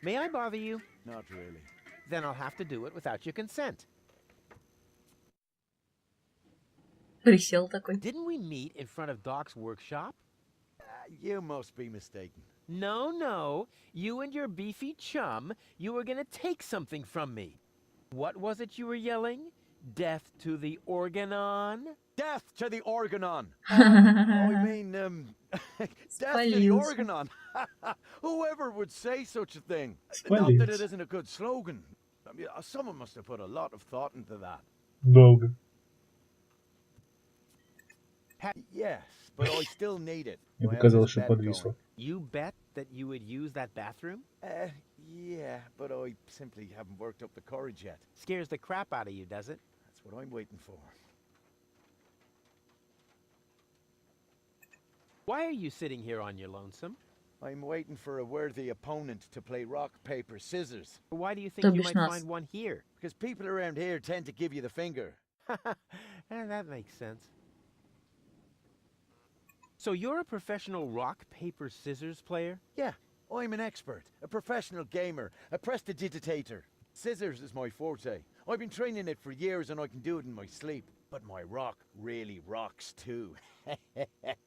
May I bother you? Not really. Then I'll have to do it without your consent. Присел такой. Didn't we meet in front of Doc's workshop? You must be mistaken. No, no. You and your beefy chum, you were gonna take something from me. What was it you were yelling? Death to the organon? Death to the organon! I mean, death to the organon! Whoever would say such a thing? Not that it isn't a good slogan. I mean, someone must have put a lot of thought into that. Долго. Yes, but I still need it. Мне показалось, что подвисло. You bet that you would use that bathroom? Yeah, but I simply haven't worked up the courage yet. Scares the crap out of you, does it? That's what I'm waiting for. Why are you sitting here on your lonesome? I'm waiting for a worthy opponent to play rock, paper, scissors. Why do you think you might find one here? Because people around here tend to give you the finger. That makes sense. So you're a professional rock, paper, scissors player? Yeah, I'm an expert, a professional gamer, a prestidigitator. Scissors is my forte. I've been training it for years and I can do it in my sleep. But my rock really rocks too.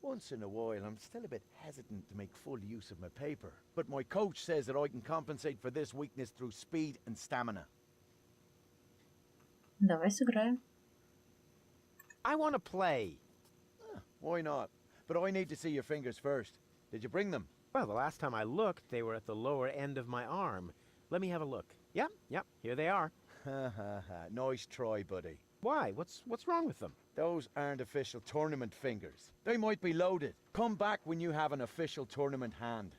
Once in a while, I'm still a bit hesitant to make full use of my paper. But my coach says that I can compensate for this weakness through speed and stamina. Давай сыграем. I want to play. Why not? But I need to see your fingers first. Did you bring them? Well, the last time I looked, they were at the lower end of my arm. Let me have a look. Yep, here they are. Nice try, buddy. Why? What's wrong with them? Those aren't official tournament fingers. They might be loaded. Come back when you have an official tournament hand.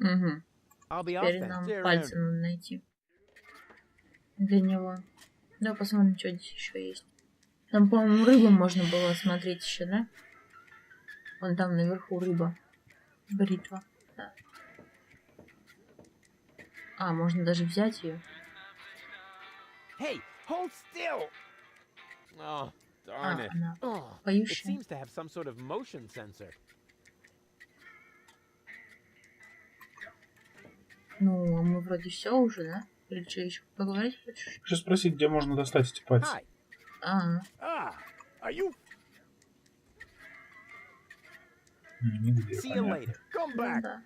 Угу. I'll be off Теперь then. нам пальцы надо найти. Для него. Да, посмотрим, что здесь еще есть. Там, по-моему, рыбу можно было смотреть еще, да? Вон там наверху рыба. Бритва. Да. А, можно даже взять ее. Hey, hold still! Oh, darn it. Она It поющая. seems to have some sort of motion sensor. Ну, а мы вроде все уже, да? Или что, еще поговорить хочешь? Хочу спросить, где можно достать эти пальцы. Hi. Are you? Нигде, See you понятно. later. Come Ну, back. да.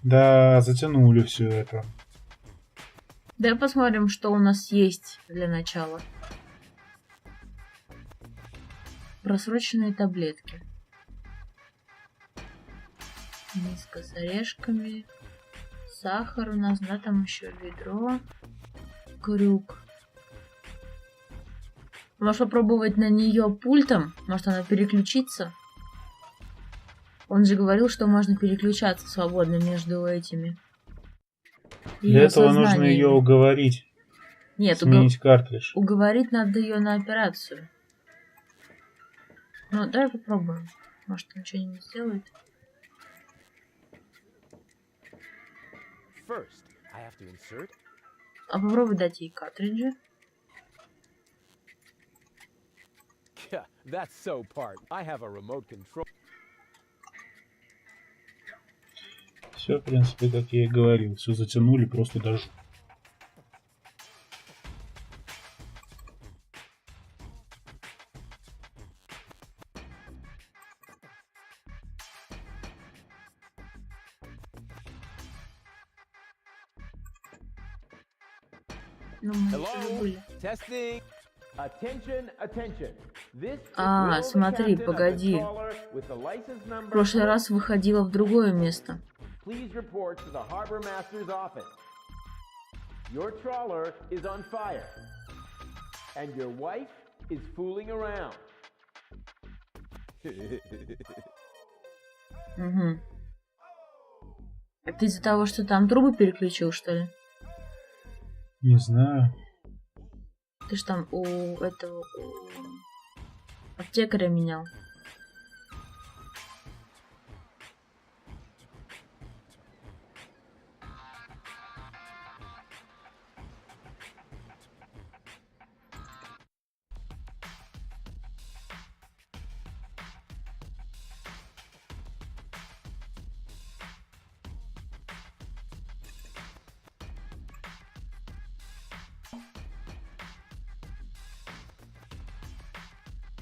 Да, затянули все это. Давай посмотрим, что у нас есть для начала. Просроченные таблетки. Миска с орешками. Сахар у нас, да, там еще ведро. Крюк. Можешь попробовать на нее пультом. Может, она переключится. Он же говорил, что можно переключаться свободно между этими. Для этого нужно ее уговорить. Нет, сменить картридж. уговорить надо ее на операцию. Ну, давай попробуем. Может, он что-нибудь сделает. First, I have to insert. А попробуй дать ей картриджи. That's so part. I have a remote control. Все, в принципе, как я и говорил. Все затянули, просто даже. Ну, мы Hello? уже были. Testing. Attention, attention. This А, смотри, погоди. В прошлый раз выходила в другое место. Please report to the harbor master's office. Your trawler is on fire, and your wife is fooling around. Угу. Это из-за того, что там трубы переключил, что ли? Не знаю. Ты ж там у этого аптекаря менял.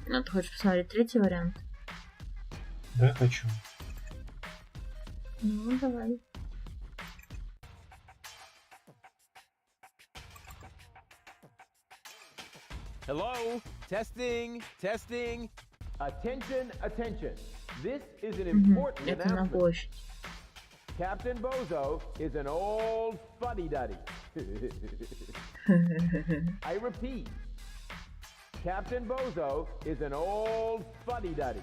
Ну, ты хочешь посмотреть третий вариант? Да, хочу. Ну, давай. Hello? Testing, testing. Attention, attention. This is an important Это на announcement. площадь. Captain Bozo is an old fuddy-duddy. I repeat. Captain Bozo is an old fuddy-duddy.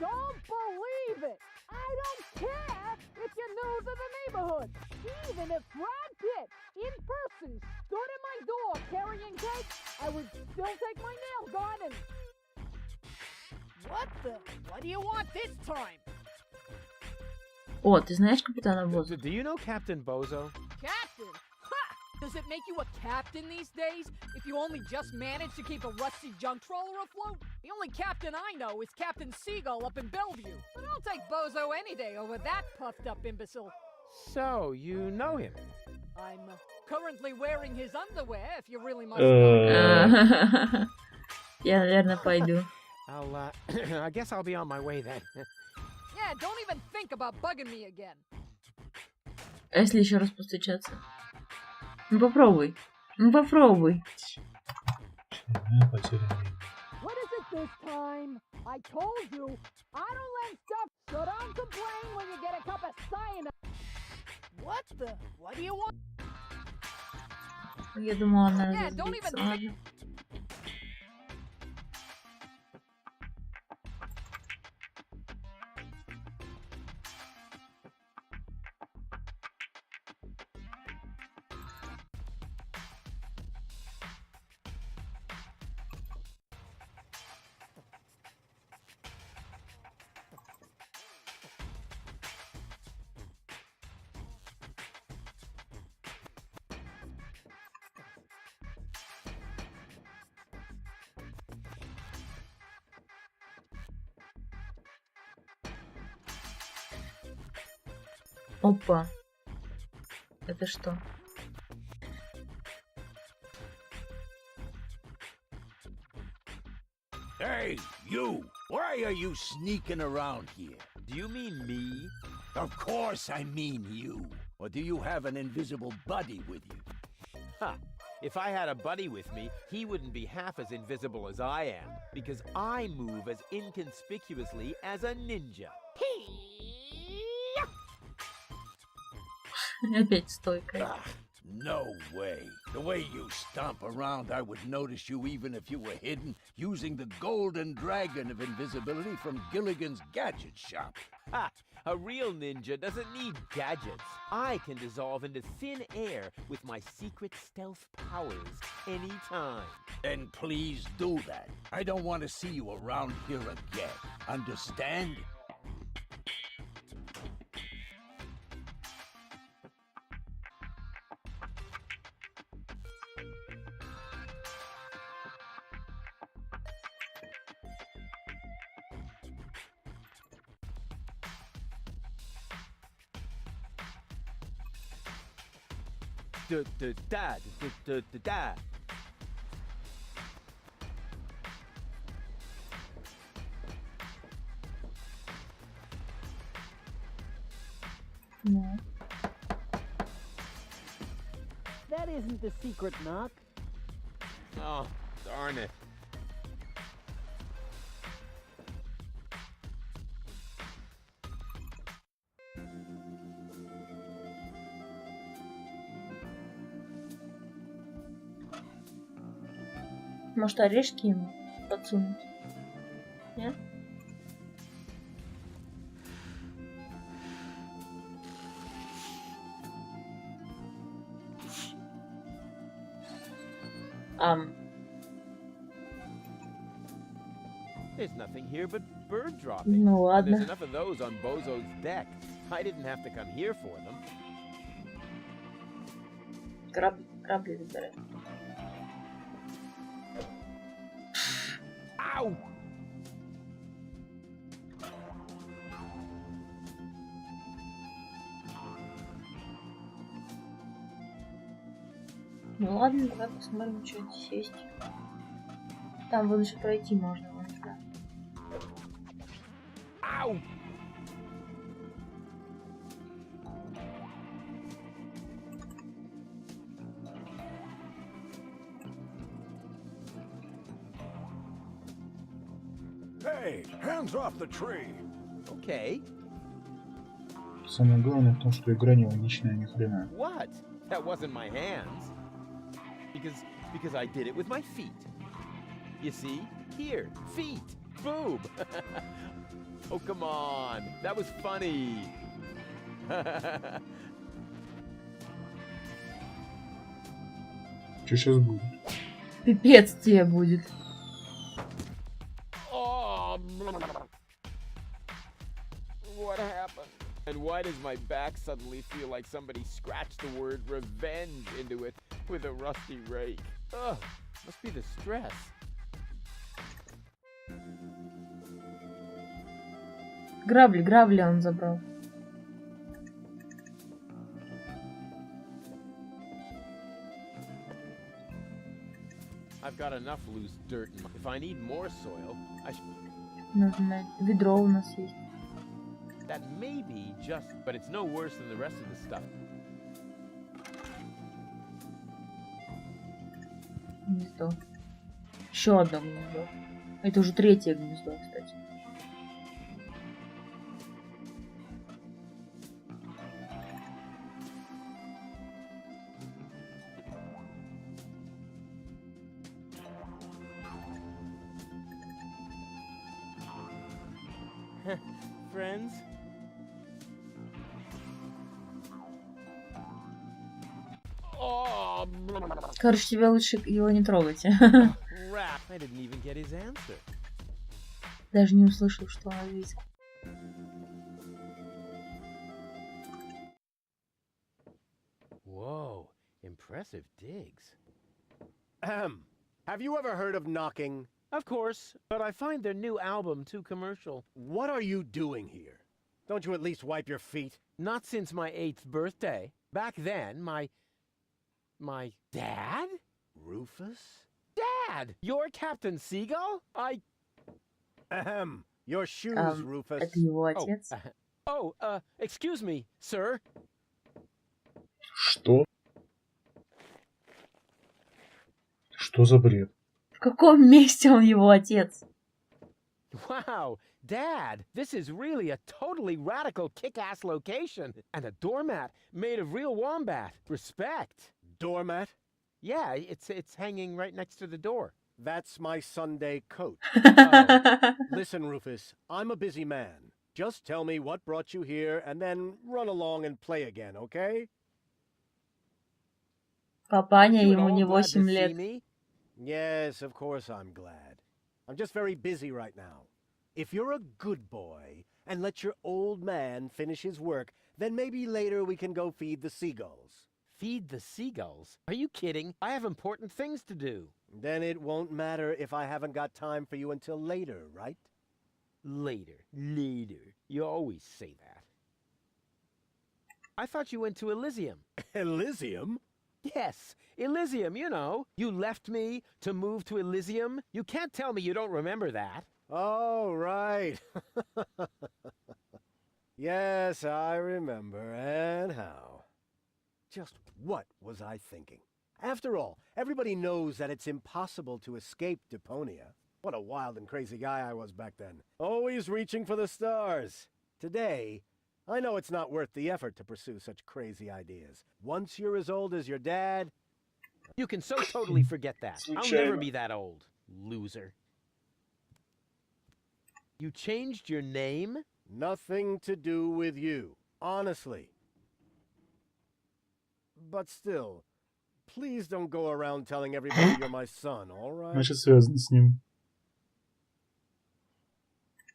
Don't believe it! I don't care if you're new to the neighborhood. Even if Brad Pitt in person stood at my door carrying cake, I would still take my nails on and... What do you want this time? О, ты знаешь капитана Боза? Do you know Captain Bozo? Captain? Ha! Does it make you a captain these days? If you only just manage to keep a rusty junk trawler afloat? The only captain I know is Captain Seagull up in Bellevue. But I'll take Bozo any day over that puffed up imbecile. So, you know him? I'm currently wearing his underwear, if you really must know. Я, наверное, пойду. I guess I'll be on my way then. Yeah, don't even think about bugging me again. А если еще раз постучаться? Ну попробуй. Ну попробуй. Очередная потеря времени. What is it this time? I told you, I don't let stuff, so don't complain when you get a cup of cyanide. What do you want? Я думала, она Yeah, don't разбится. even Ладно. Опа. Это что? Hey, you! Why are you sneaking around here? Do you mean me? Of course I mean you. Or do you have an invisible buddy with you? Ha! If I had a buddy with me, he wouldn't be half as invisible as I am, because I move as inconspicuously as a ninja. Опять стойка. Ah, no way. The way you stomp around, I would notice you even if you were hidden using the golden dragon of invisibility from Gilligan's Gadget Shop. Ha! A real ninja doesn't need gadgets. I can dissolve into thin air with my secret stealth powers anytime. Then please do that. I don't want to see you around here again. Understand? Da. Ну. That isn't the secret knock. Oh, darn it. Может, орешки ему подсунуть? Нет? There's nothing here but bird dropping. Ну And there's ладно. enough of those on Bozo's deck. I didn't have to come here for them. Крабли забирай. Ow! Ну ладно, давай посмотрим, что здесь есть. Там вон еще пройти можно, вон туда. Ow! Hey, hands off the tree. Okay. Самое главное в том, что игра нелогичная ни хрена. What? That wasn't my hands. Because I did it with my feet. You see? Here, feet. Boom. Oh, come on. That was funny. Что сейчас будет? Пипец тебе будет. Oh, what happened? And why does my back suddenly feel like somebody scratched the word revenge into it with a rusty rake? Ugh, must be the stress. Грабли он забрал. I've got enough loose dirt. If I need more soil, I should... Нужно ведро у нас есть. That may be just... But it's no worse than the rest of the stuff. Гнездо. Еще одно гнездо. Это уже третье гнездо, кстати. Friends? Oh, Короче, тебе лучше его не трогать. crap. I didn't even get his answer. Даже не услышал, что он ответил. Whoa, impressive digs. Ahem. Have you ever heard of knocking? Of course, but I find their new album too commercial. What are you doing here? Don't you at least wipe your feet? Not since my 8th birthday. Back then, my dad? Rufus? Dad! You're Captain Seagull? Ahem. Your shoes, Rufus. Это его отец. Excuse me, sir. Что? Что за бред? В каком месте он его отец? Wow, Dad, this is really a totally radical kick-ass location. And a doormat made of real wombat. Respect. Doormat? Yeah, it's hanging right next to the door. That's my Sunday coat. Oh. Listen, Rufus, I'm a busy man. Just tell me what brought you here and then run along and play again, okay? Папаня, You at ему all не glad to 8 see лет. me? Yes, of course I'm glad. I'm just very busy right now. If you're a good boy and let your old man finish his work, then maybe later we can go feed the seagulls. Feed the seagulls? Are you kidding? I have important things to do. Then it won't matter if I haven't got time for you until later, right? Later. You always say that. I thought you went to Elysium. Elysium? Yes, Elysium, you know. You left me to move to Elysium. You can't tell me you don't remember that. Oh, right. Yes, I remember. And how? Just what was I thinking? After all, everybody knows that it's impossible to escape Deponia. What a wild and crazy guy I was back then. Always reaching for the stars. Today, I know it's not worth the effort to pursue such crazy ideas. Once you're as old as your dad... You can so totally forget that. I'll never be that old. Loser. You changed your name? Nothing to do with you. Honestly. But still, please don't go around telling everybody you're my son, all right? Значит, связано с ним.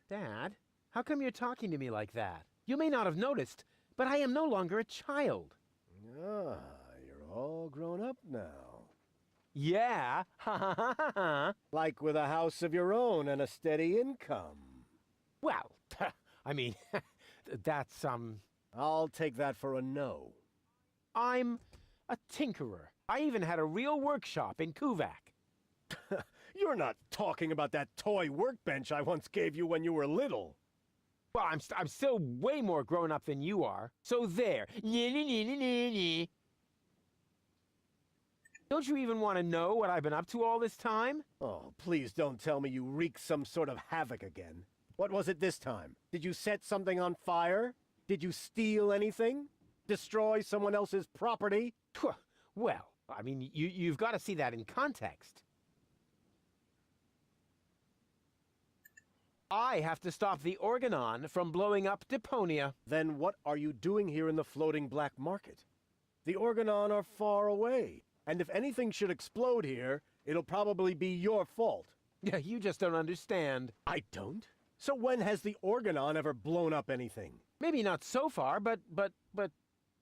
Dad, how come you're talking to me like that? You may not have noticed, but I am no longer a child. Ah, you're all grown up now. Yeah, ha ha ha ha ha. Like with a house of your own and a steady income. Well, I mean, that's, I'll take that for a no. I'm a tinkerer. I even had a real workshop in Kuvak. You're not talking about that toy workbench I once gave you when you were little. Well, I'm still way more grown up than you are. So there. Don't you even want to know what I've been up to all this time? Oh, please don't tell me you wreaked some sort of havoc again. What was it this time? Did you set something on fire? Did you steal anything? Destroy someone else's property? Well, I mean, you've got to see that in context. I have to stop the Organon from blowing up Deponia. Then what are you doing here in the floating black market? The Organon are far away, and if anything should explode here, it'll probably be your fault. Yeah, you just don't understand. I don't? So when has the Organon ever blown up anything? Maybe not so far, but...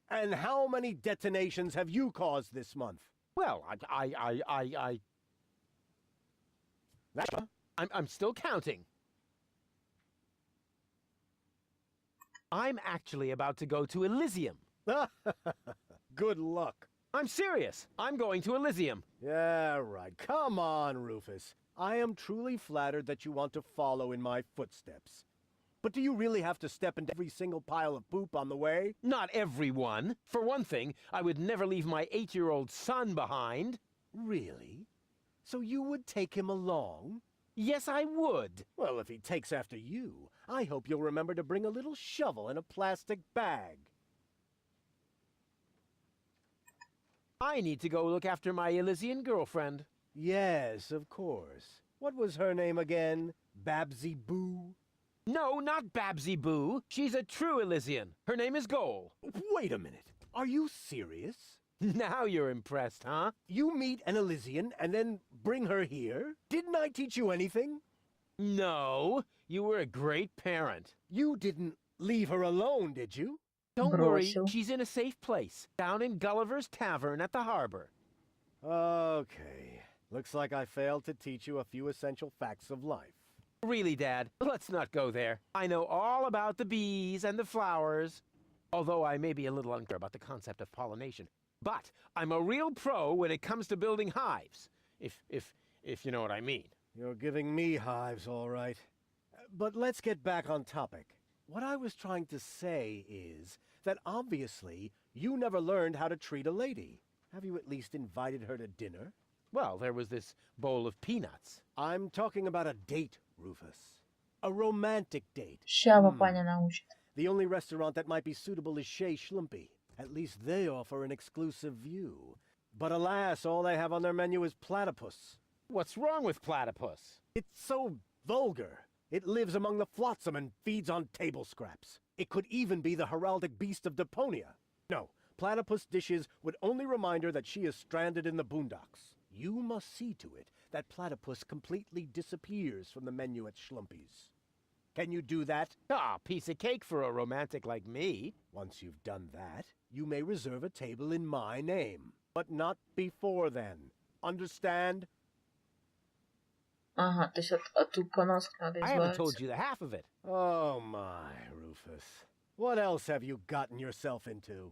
And how many detonations have you caused this month? Well, I'm still counting. I'm actually about to go to Elysium. Good luck. I'm serious. I'm going to Elysium. Yeah, right. Come on, Rufus. I am truly flattered that you want to follow in my footsteps. But do you really have to step into every single pile of poop on the way? Not everyone. For one thing, I would never leave my 8-year-old son behind. Really? So you would take him along? Yes, I would. Well, if he takes after you, I hope you'll remember to bring a little shovel and a plastic bag. I need to go look after my Elysian girlfriend. Yes, of course. What was her name again? Babsy Boo? No, not Babsy Boo. She's a true Elysian. Her name is Goal. Wait a minute. Are you serious? Now you're impressed, huh? You meet an Elysian and then bring her here? Didn't I teach you anything? No, you were a great parent. You didn't leave her alone, did you? Don't worry, Бросил. she's in a safe place, down in Gulliver's Tavern at the harbor. Okay. Looks like I failed to teach you a few essential facts of life. Really, Dad, let's not go there. I know all about the bees and the flowers, although I may be a little unclear about the concept of pollination. But I'm a real pro when it comes to building hives, if you know what I mean. You're giving me hives, all right. But let's get back on topic. What I was trying to say is that obviously you never learned how to treat a lady. Have you at least invited her to dinner? Well, there was this bowl of peanuts. I'm talking about a date, Rufus. A romantic date. Ща папаня научит. The only restaurant that might be suitable is Shea Schlumpy. At least they offer an exclusive view. But alas, all they have on their menu is platypus. What's wrong with platypus? It's so vulgar. It lives among the flotsam and feeds on table scraps. It could even be the heraldic beast of Deponia. No, platypus dishes would only remind her that she is stranded in the boondocks. You must see to it that platypus completely disappears from the menu at Schlumpy's. Can you do that? Ah, piece of cake for a romantic like me. Once you've done that, you may reserve a table in my name. But not before then. Understand? Ага, то есть от тупоносок надо I haven't told избавиться. you the half of it. Oh my, Rufus. What else have you gotten yourself into?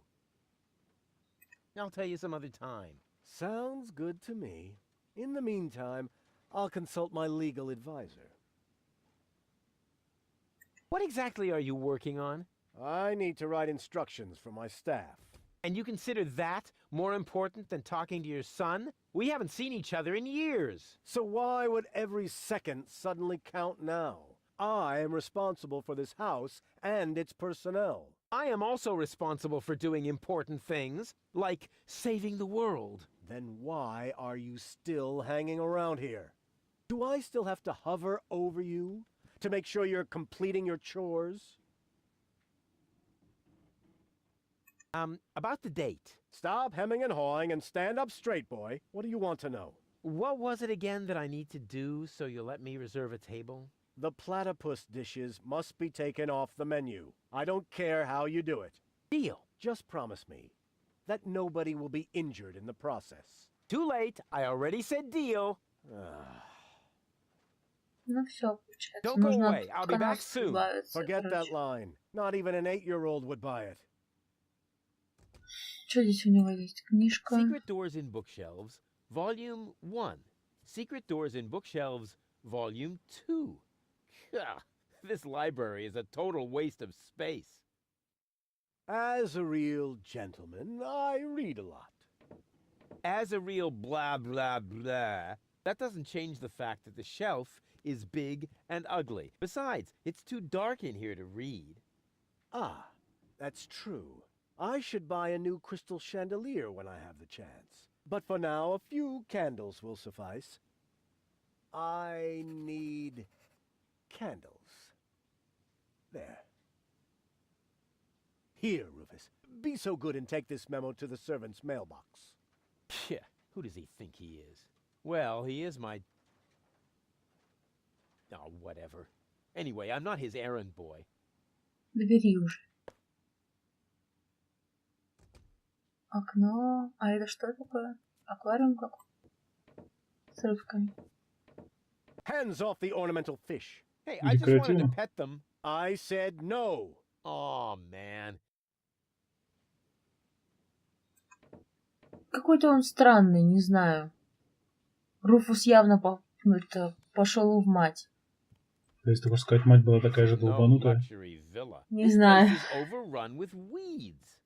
I'll tell you some other time. Sounds good to me. In the meantime, I'll consult my legal advisor. What exactly are you working on? I need to write instructions for my staff. And you consider that more important than talking to your son? We haven't seen each other in years. So why would every second suddenly count now? I am responsible for this house and its personnel. I am also responsible for doing important things, like saving the world. Then why are you still hanging around here? Do I still have to hover over you to make sure you're completing your chores? About the date. Stop hemming and hawing and stand up straight, boy. What do you want to know? What was it again that I need to do so you'll let me reserve a table? The platypus dishes must be taken off the menu. I don't care how you do it. Deal. Just promise me that nobody will be injured in the process. Too late. I already said deal. Ну все, получается. Don't go Нужно away. от I'll be back тупоносок soon. избавиться. Forget that Короче, line. Not even an 8-year-old would buy it. Что здесь у него есть? Книжка. Secret Doors in Bookshelves, Volume 1. Secret Doors in Bookshelves, Volume 2. Gah, this library is a total waste of space. As a real gentleman, I read a lot. As a real blah blah blah, that doesn't change the fact that the shelf is big and ugly. Besides, it's too dark in here to read. Ah, that's true. I should buy a new crystal chandelier when I have the chance. But for now, a few candles will suffice. I need candles. There. Here, Rufus. Be so good and take this memo to the servant's mailbox. Yeah, who does he think he is? Well, he is my... Oh, whatever. Anyway, I'm not his errand boy. Бери уже. Окно. А это что такое? Аквариум как? С рыбками. Hands off the ornamental fish. Hey, I just wanted to Декоративно. pet them. I said no. Oh, man. Какой-то он странный, не знаю. Руфус явно пошел в мать. То есть, так сказать, мать была такая же No долбанутая. luxury villa. Не This знаю. place is overrun with weeds.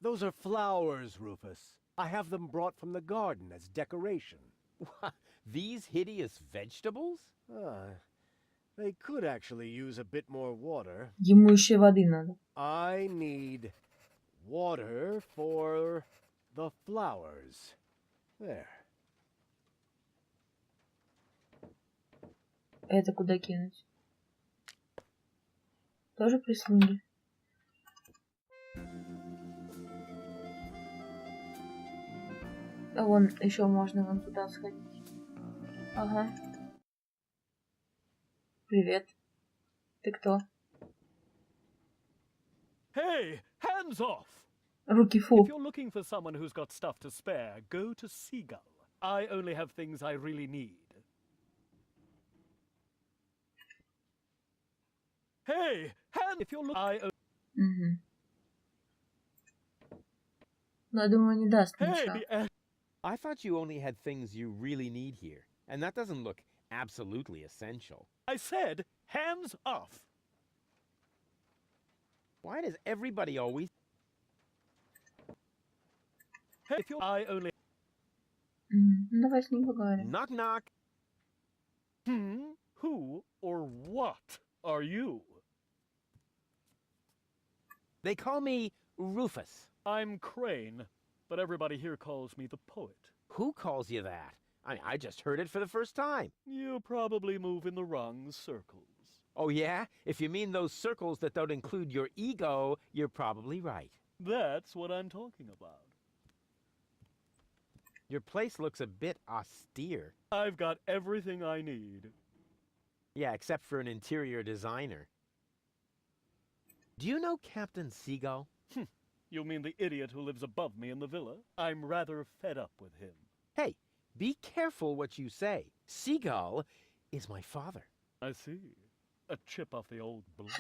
Those are flowers, Rufus. I have them brought from the garden as decoration. These hideous vegetables? They could actually use a bit more water. Ему еще воды надо. I need water for the flowers. There. Это куда кинуть? Тоже прислуги? А вон еще можно вон туда сходить. Ага. Привет. Ты кто? Hey, hands off! Руки фу. If you're looking for someone who's got stuff to spare, go to Seagull. I only have things I really need. Hey, if you're looking... Угу. Но я думаю, не даст Hey, ничего. I thought you only had things you really need here, and that doesn't look absolutely essential. I said, hands off! Why does everybody always... Hey, if you're... I only... Давай с ним поговорим. Knock knock. Who or what are you? They call me Rufus. I'm Crane, but everybody here calls me the poet. Who calls you that? I just heard it for the first time. You probably move in the wrong circles. Oh yeah? If you mean those circles that don't include your ego, you're probably right. That's what I'm talking about. Your place looks a bit austere. I've got everything I need. Yeah, except for an interior designer. Do you know Captain Seagull? You mean the idiot who lives above me in the villa? I'm rather fed up with him. Hey, be careful what you say. Seagull is my father. I see. A chip off the old block.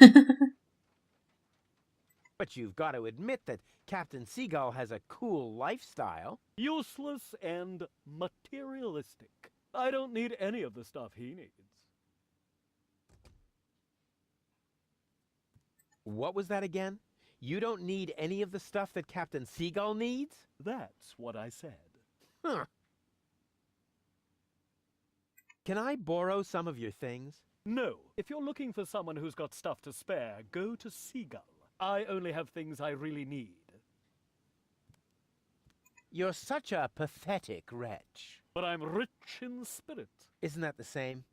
But you've got to admit that Captain Seagull has a cool lifestyle. Useless and materialistic. I don't need any of the stuff he needs. What was that again? You don't need any of the stuff that Captain Seagull needs? That's what I said. Huh. Can I borrow some of your things? No. If you're looking for someone who's got stuff to spare, go to Seagull. I only have things I really need. You're such a pathetic wretch. But I'm rich in spirit. Isn't that the same?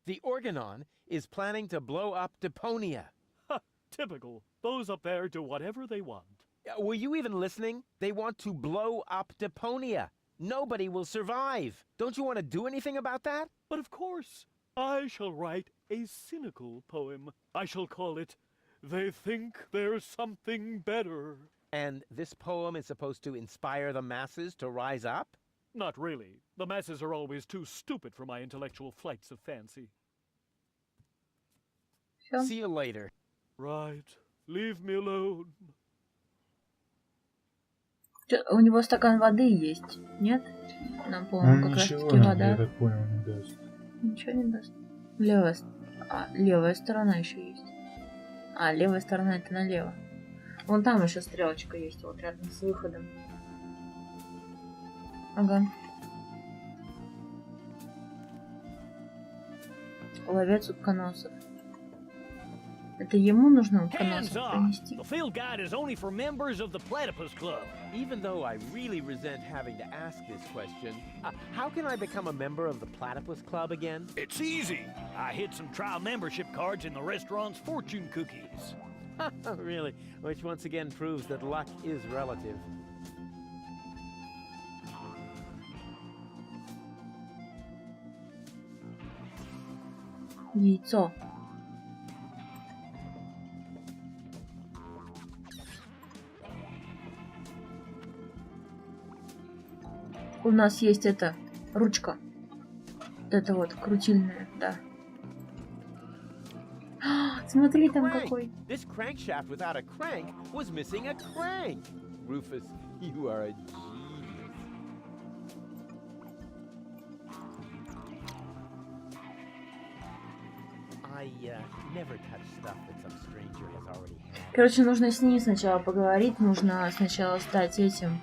The Organon is planning to blow up Deponia. Ha! Typical. Those up there do whatever they want. Were you even listening? They want to blow up Deponia. Nobody will survive. Don't you want to do anything about that? But of course, I shall write a cynical poem. I shall call it, They Think There's Something Better. And this poem is supposed to inspire the masses to rise up? Not really. The masses are always too stupid for my intellectual flights of fancy. Всё. See you later. Right. Leave me alone. У него стакан воды есть, нет? Нам, по-моему, как раз таки вода. Я так понял, не даст. Ничего не даст. Левая сторона еще есть. Левая сторона это налево. Вон там еще стрелочка есть, вот рядом с выходом. Ага. Ловец утконосов. Это ему нужно утконосов принести? Even though I really resent having to ask this question, how can I become a member of the Platypus Club again? It's easy. I hid some trial membership cards in the restaurant's fortune cookies. Really? Which once again proves that luck is relative. Яйцо. У нас есть эта ручка. Вот это вот крутильная, да. Смотри, там какой. This crankshaft without a crank was missing a crank. Rufus, you are a genius. I never touch stuff that some stranger has already had. Короче, нужно с ней сначала поговорить, нужно сначала стать этим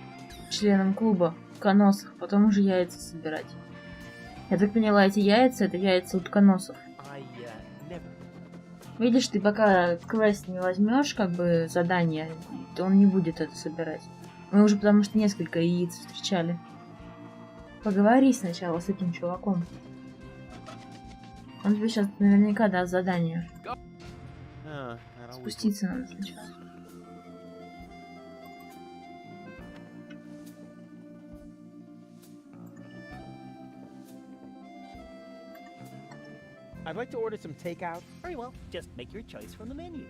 членом клуба утконосов, потом уже яйца собирать. Я так поняла, эти яйца — это яйца утконосов. Видишь, ты пока квест не возьмешь, как бы задание, то он не будет это собирать. Мы уже потому что несколько яиц встречали. Поговори сначала с этим чуваком. Он тебе сейчас наверняка даст задание. Спуститься надо сначала. I'd like to order some takeout. Very well. Just make your choice from the menu.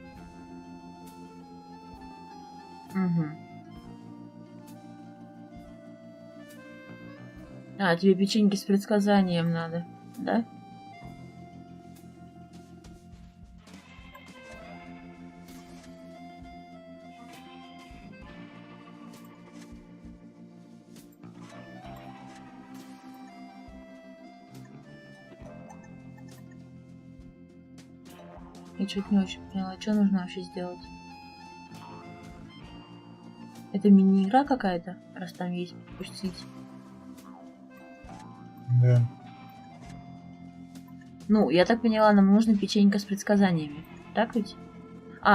Угу. Тебе печеньки с предсказанием надо, да? Я что-то не очень поняла, что нужно вообще сделать. Это мини-игра какая-то, раз там есть пустить. Да. Ну, я так поняла, нам нужно печенька с предсказаниями. Так ведь?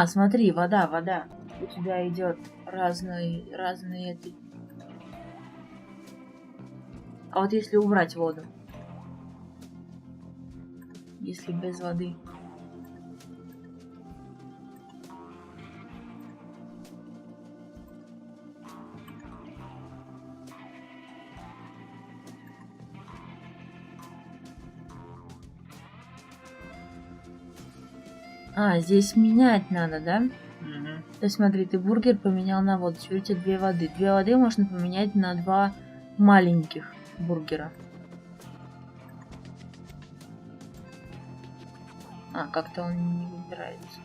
Смотри, вода. У тебя идет разные эти. А вот если убрать воду? Если без воды. Здесь менять надо, да? Угу. То есть смотри, ты бургер поменял на воду, теперь у тебя 2 воды. 2 воды можно поменять на 2 маленьких бургера. Как-то он не выбирается.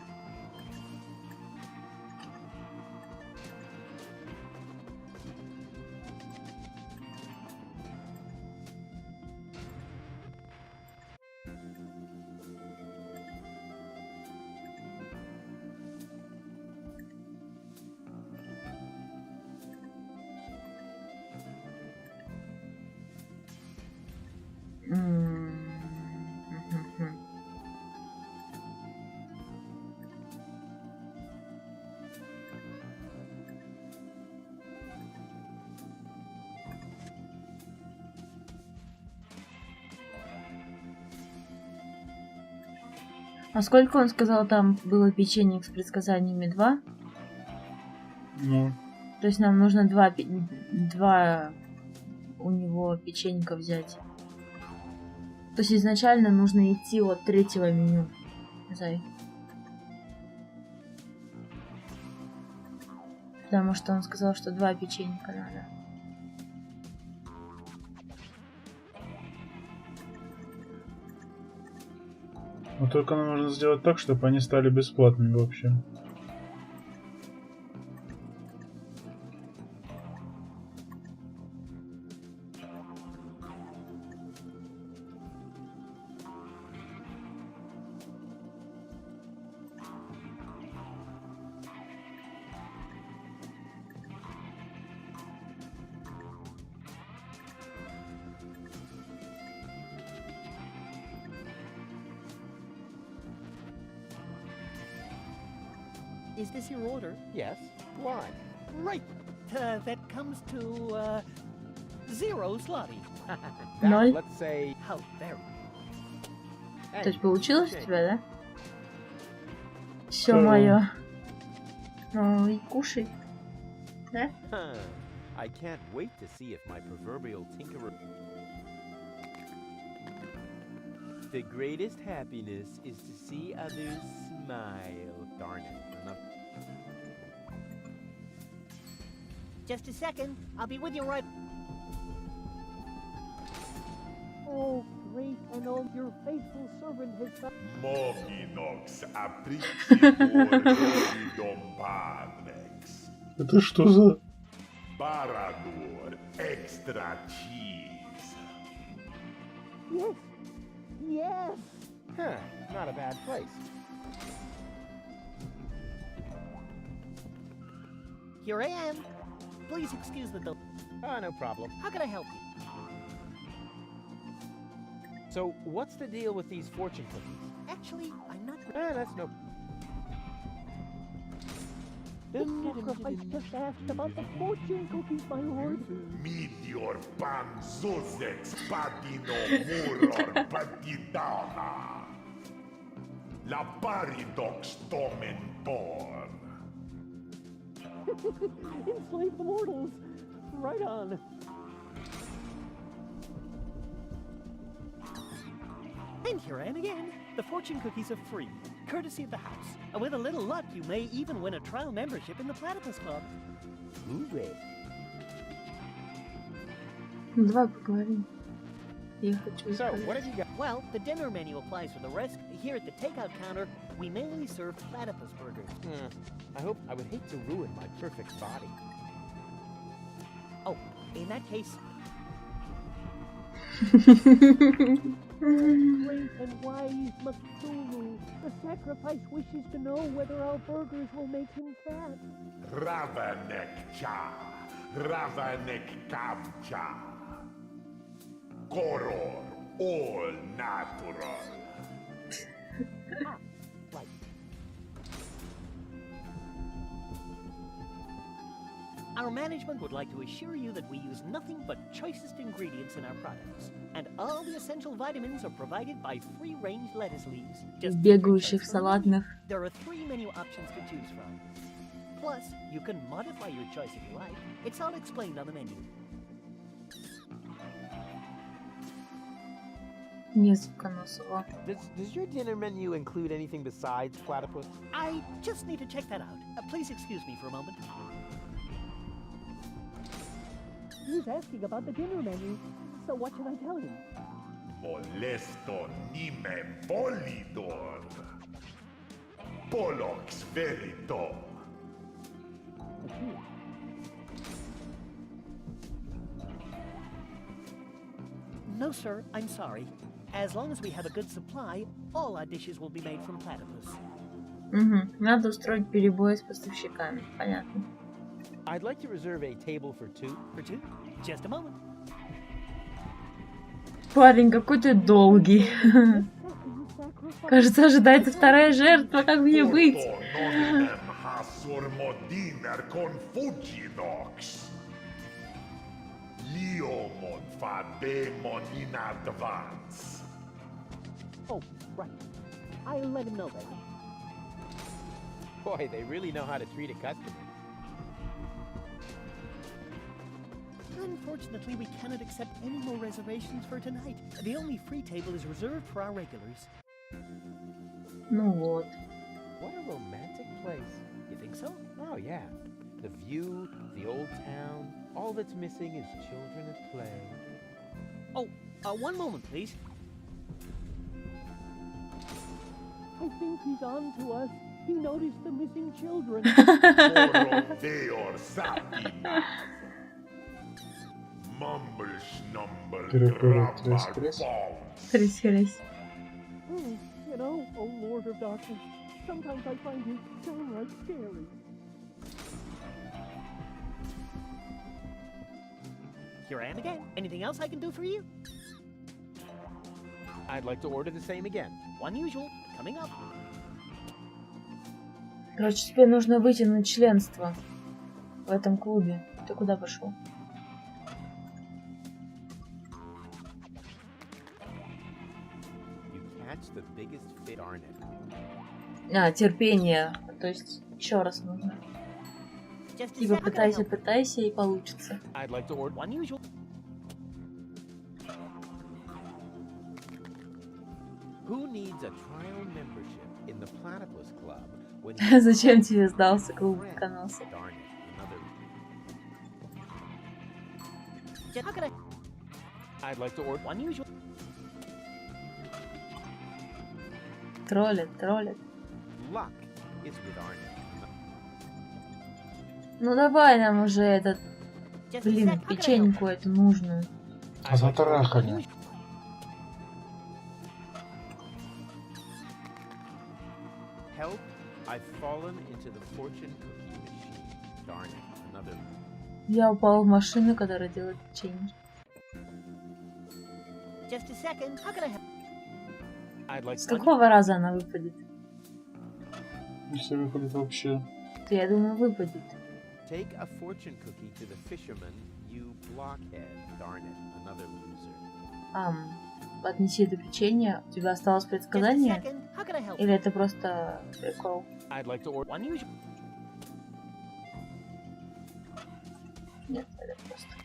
А сколько он сказал, там было печенье с предсказаниями? 2? Ну. То есть нам нужно 2 у него печенька взять. То есть изначально нужно идти от 3-го меню. Зай. Потому что он сказал, что 2 печенька надо. Но только нам нужно сделать так, чтобы они стали бесплатными вообще. is this your order? Yes. Why? Right. That comes to, 0 zloty. Ноль. Let's say... How very. То есть получилось у тебя, да? Все Да. мое. Ну и кушай. Да? Huh. I can't wait to see if my proverbial tinkerer... The greatest happiness is to see others smile. Darn it. Enough. Just a second. I'll be with you right... Oh, great, and all your faithful servant has found... Moginox apricior Govidom Pavnex. Это что за... Parador extra cheese. Yes, yes! Huh. Not a bad place. Here I am. Please excuse the delay. Oh, no problem. How can I help you? So, what's the deal with these fortune cookies? Actually, I'm not... That's no... The sacrifice just asked about the fortune cookies, my lord. Meteor panzosex patino muror patidana. La paridox tomen por. Enslave the mortals. Right on. And here I am again. The fortune cookies are free, courtesy of the house. And with a little luck, you may even win a trial membership in the Platypus Club. Hooray. Давай поговорим. Я хочу So, сказать. what have you got? Well, the dinner menu applies for the rest. Here at the takeout counter, we mainly serve platypus burgers. I would hate to ruin my perfect body. Oh, in that case, Great and wise Maktulu. The sacrifice wishes to know whether our burgers will make him fat. Ravanek cha. Ravanek kamcha. Koror. All natural. like... Our management would like to assure you that we use nothing but choicest ingredients in our products. And all the essential vitamins are provided by free-range lettuce leaves. Just Бегающих салатных. There are 3 menu options to choose from. Plus, you can modify your choice if you like. It's all explained on the menu. Несконосово. Does your dinner menu include anything besides platypus? I just need to check that out. Please excuse me for a moment. He's asking about the dinner menu, so what should I tell him? Molesto nimem polidor. Polox verito. No, sir, I'm sorry. As long as we have a good supply, all our dishes will be made from platypus. Угу. Надо устроить перебои с поставщиками. Понятно. I'd like to reserve a table for 2. For 2? Just a moment. Парень, какой ты долгий. Кажется, ожидается вторая жертва. Как мне быть? Porto nominem hasor modiner confuginox. Liomon fademon in advance. Oh, right. I'll let him know then. Boy, they really know how to treat a customer. Unfortunately, we cannot accept any more reservations for tonight. The only free table is reserved for our regulars. Ну вот. What a romantic place. You think so? Oh, yeah. The view, the old town. All that's missing is children at play. Oh, one moment, please. I think he's on to us. He noticed the missing children. Oro deor sapina. Mumble snumble grabber bounce. Хрись, хрись. You know, oh Lord of Darkness, sometimes I find you downright scary. Here I am again. Anything else I can do for you? I'd like to order the same again. One usual. Coming up. Короче, тебе нужно выйти на членство в этом клубе. Ты куда пошел? А, терпение. То есть еще раз нужно. Типа пытайся и получится. Зачем тебе сдался клуб канался? Троллит. Ну давай нам уже этот, блин, печеньку эту нужную. Затрахали. Я упал в машину, которая делает печенье. С какого раза она выпадет? Если выпадет вообще. Я думаю, выпадет. Отнеси это печенье. У тебя осталось предсказание? Или это просто прикол? Нет, это просто.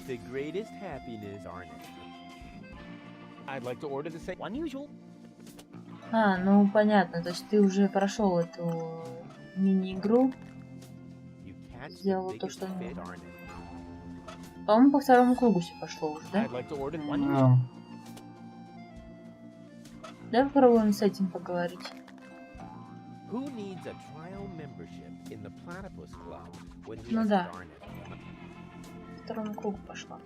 The greatest happiness, darn it. I'd like to order the same unusual. А, ну понятно, то есть ты уже прошел эту мини-игру. Сделал то, что нужно. По-моему, по второму кругу все пошло уже, да? Да. Давай попробуем с этим поговорить. Ну да. По второму кругу пошла.